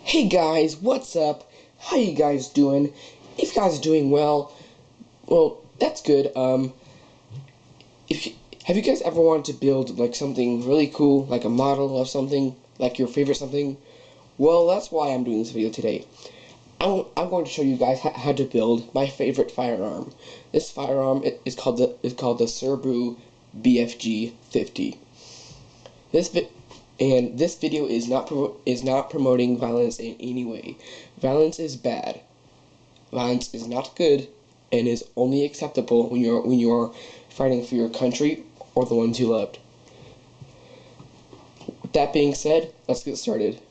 Hey guys, what's up? How you guys doing? If you guys are doing well, that's good. Have you guys ever wanted to build like something really cool, like a model of something, like your favorite something? Well, that's why I'm doing this video today. I'm going to show you guys how to build my favorite firearm. This firearm is called the Serbu BFG 50. This video is not promoting violence in any way. Violence is bad. Violence is not good, and is only acceptable when you're fighting for your country or the ones you loved. With that being said, let's get started.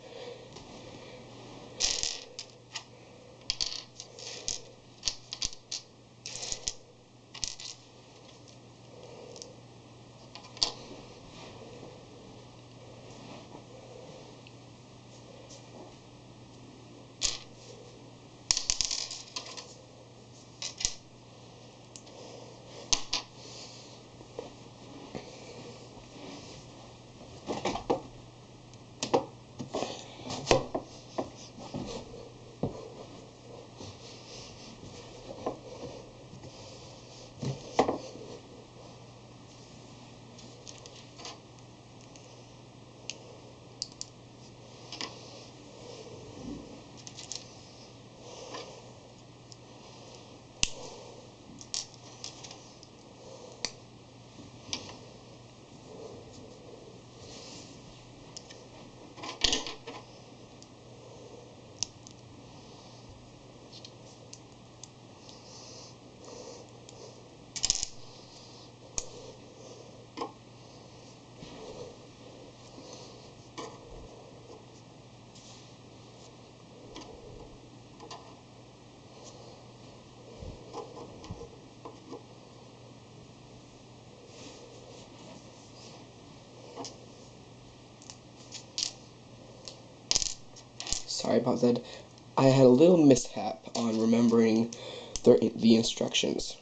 Sorry about that. I had a little mishap on remembering the instructions.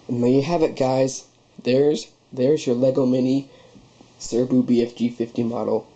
And there you have it, guys. There's your Lego Mini Serbu BFG 50 model.